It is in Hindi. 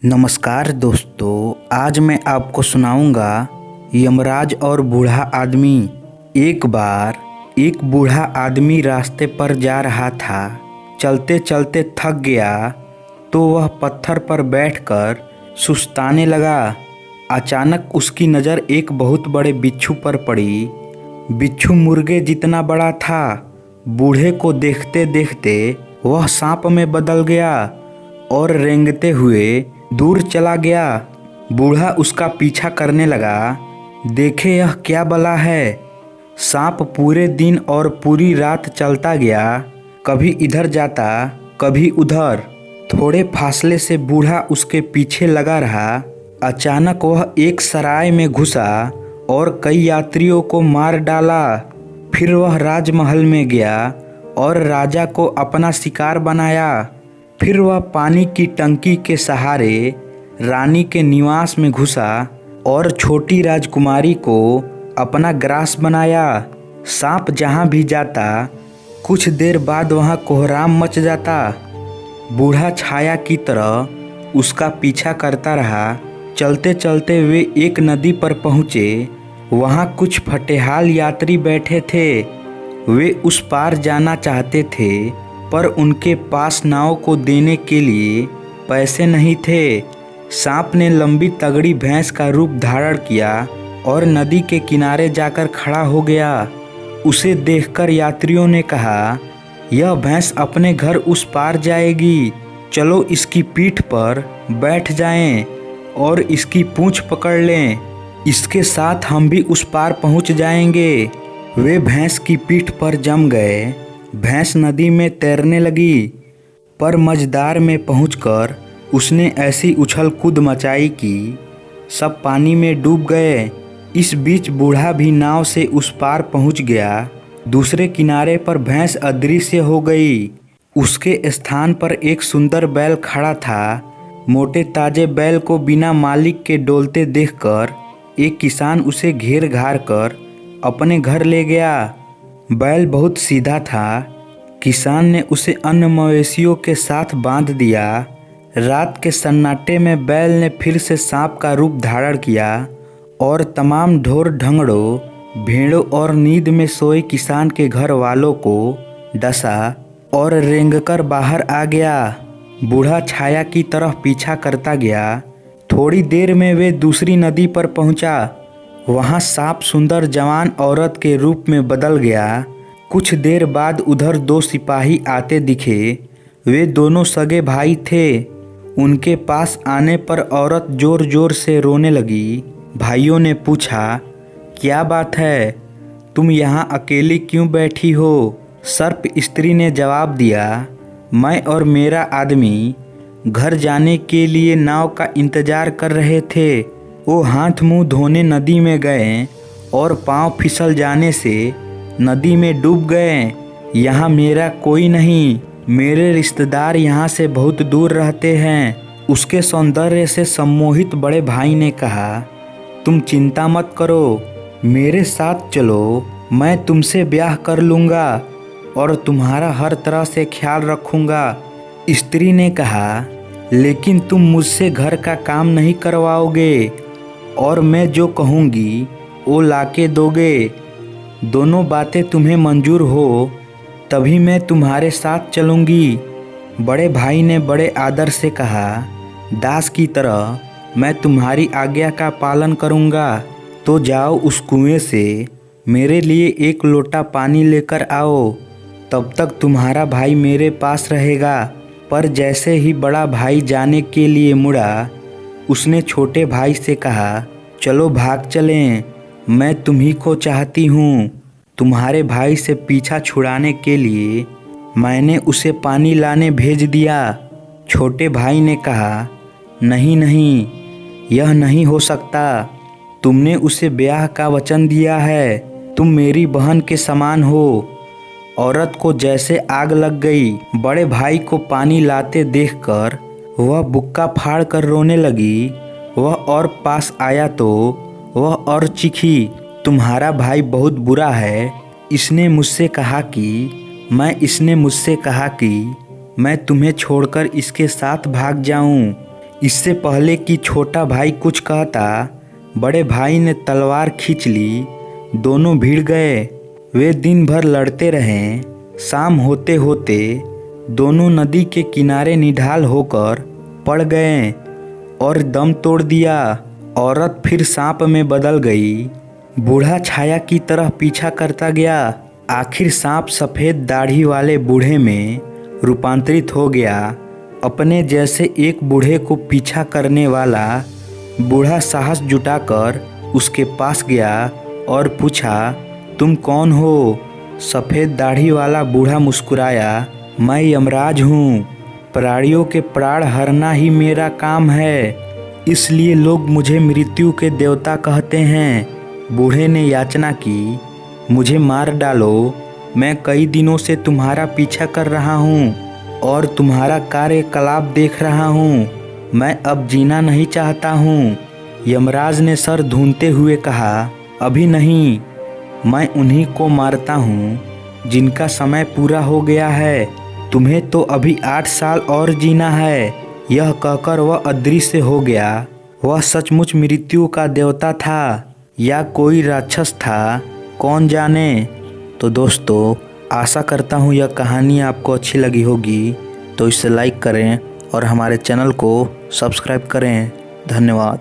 नमस्कार दोस्तों, आज मैं आपको सुनाऊंगा यमराज और बूढ़ा आदमी। एक बार एक बूढ़ा आदमी रास्ते पर जा रहा था। चलते चलते थक गया तो वह पत्थर पर बैठकर सुस्ताने लगा। अचानक उसकी नज़र एक बहुत बड़े बिच्छू पर पड़ी। बिच्छू मुर्गे जितना बड़ा था। बूढ़े को देखते देखते वह सांप में बदल गया और रेंगते हुए दूर चला गया। बूढ़ा उसका पीछा करने लगा। देखे यह क्या बला है। सांप पूरे दिन और पूरी रात चलता गया, कभी इधर जाता कभी उधर। थोड़े फासले से बूढ़ा उसके पीछे लगा रहा। अचानक वह एक सराय में घुसा और कई यात्रियों को मार डाला। फिर वह राजमहल में गया और राजा को अपना शिकार बनाया। फिर वह पानी की टंकी के सहारे रानी के निवास में घुसा और छोटी राजकुमारी को अपना ग्रास बनाया। सांप जहाँ भी जाता कुछ देर बाद वहाँ कोहराम मच जाता। बूढ़ा छाया की तरह उसका पीछा करता रहा। चलते चलते वे एक नदी पर पहुँचे। वहाँ कुछ फटेहाल यात्री बैठे थे। वे उस पार जाना चाहते थे पर उनके पास नाव को देने के लिए पैसे नहीं थे। सांप ने लंबी तगड़ी भैंस का रूप धारण किया और नदी के किनारे जाकर खड़ा हो गया। उसे देखकर यात्रियों ने कहा, यह भैंस अपने घर उस पार जाएगी, चलो इसकी पीठ पर बैठ जाएं और इसकी पूंछ पकड़ लें, इसके साथ हम भी उस पार पहुंच जाएंगे। वे भैंस की पीठ पर जम गए। भैंस नदी में तैरने लगी पर मझदार में पहुंचकर उसने ऐसी उछल कूद मचाई कि सब पानी में डूब गए। इस बीच बूढ़ा भी नाव से उस पार पहुंच गया। दूसरे किनारे पर भैंस अदृश्य हो गई। उसके स्थान पर एक सुंदर बैल खड़ा था। मोटे ताजे बैल को बिना मालिक के डोलते देखकर एक किसान उसे घेर घार कर अपने घर ले गया। बैल बहुत सीधा था। किसान ने उसे अन्य मवेशियों के साथ बांध दिया। रात के सन्नाटे में बैल ने फिर से सांप का रूप धारण किया और तमाम ढोर ढंगड़ों, भेड़ों और नींद में सोए किसान के घर वालों को डसा और रेंगकर बाहर आ गया। बूढ़ा छाया की तरफ पीछा करता गया। थोड़ी देर में वे दूसरी नदी पर पहुंचा। वहाँ सांप सुंदर जवान औरत के रूप में बदल गया। कुछ देर बाद उधर दो सिपाही आते दिखे। वे दोनों सगे भाई थे। उनके पास आने पर औरत जोर जोर से रोने लगी। भाइयों ने पूछा, क्या बात है, तुम यहाँ अकेली क्यों बैठी हो? सर्प स्त्री ने जवाब दिया, मैं और मेरा आदमी घर जाने के लिए नाव का इंतजार कर रहे थे। वो हाथ मुंह धोने नदी में गए और पांव फिसल जाने से नदी में डूब गए। यहाँ मेरा कोई नहीं। मेरे रिश्तेदार यहाँ से बहुत दूर रहते हैं। उसके सौंदर्य से सम्मोहित बड़े भाई ने कहा, तुम चिंता मत करो, मेरे साथ चलो, मैं तुमसे ब्याह कर लूँगा और तुम्हारा हर तरह से ख्याल रखूँगा। स्त्री ने कहा, लेकिन तुम मुझसे घर का काम नहीं करवाओगे और मैं जो कहूँगी वो लाके दोगे। दोनों बातें तुम्हें मंजूर हो तभी मैं तुम्हारे साथ चलूँगी। बड़े भाई ने बड़े आदर से कहा, दास की तरह मैं तुम्हारी आज्ञा का पालन करूँगा। तो जाओ उस कुएं से मेरे लिए एक लोटा पानी लेकर आओ, तब तक तुम्हारा भाई मेरे पास रहेगा। पर जैसे ही बड़ा भाई जाने के लिए मुड़ा, उसने छोटे भाई से कहा, चलो भाग चलें, मैं तुम्ही को चाहती हूँ। तुम्हारे भाई से पीछा छुड़ाने के लिए मैंने उसे पानी लाने भेज दिया। छोटे भाई ने कहा, नहीं नहीं, यह नहीं हो सकता। तुमने उसे ब्याह का वचन दिया है। तुम मेरी बहन के समान हो। औरत को जैसे आग लग गई। बड़े भाई को पानी लाते देखकर वह बुक्का फाड़ कर रोने लगी। वह और पास आया तो वह और चीखी, तुम्हारा भाई बहुत बुरा है। इसने मुझसे कहा कि मैं तुम्हें छोड़कर इसके साथ भाग जाऊं। इससे पहले कि छोटा भाई कुछ कहता, बड़े भाई ने तलवार खींच ली। दोनों भिड़ गए। वे दिन भर लड़ते रहे। शाम होते होते दोनों नदी के किनारे निढाल होकर पड़ गए और दम तोड़ दिया। औरत फिर सांप में बदल गई। बूढ़ा छाया की तरह पीछा करता गया। आखिर सांप सफ़ेद दाढ़ी वाले बूढ़े में रूपांतरित हो गया। अपने जैसे एक बूढ़े को पीछा करने वाला बूढ़ा साहस जुटाकर उसके पास गया और पूछा, तुम कौन हो? सफ़ेद दाढ़ी वाला बूढ़ा मुस्कुराया, मैं यमराज हूँ। प्राणियों के प्राण हरना ही मेरा काम है, इसलिए लोग मुझे मृत्यु के देवता कहते हैं। बूढ़े ने याचना की, मुझे मार डालो। मैं कई दिनों से तुम्हारा पीछा कर रहा हूँ और तुम्हारा कार्यकलाप देख रहा हूँ। मैं अब जीना नहीं चाहता हूँ। यमराज ने सर धूंधते हुए कहा, अभी नहीं, मैं उन्हीं को मारता हूँ जिनका समय पूरा हो गया है। तुम्हें तो अभी 8 साल और जीना है। यह कहकर वह अदृश्य हो गया। वह सचमुच मृत्यु का देवता था या कोई राक्षस था, कौन जाने। तो दोस्तों, आशा करता हूँ यह कहानी आपको अच्छी लगी होगी, तो इसे लाइक करें और हमारे चैनल को सब्सक्राइब करें। धन्यवाद।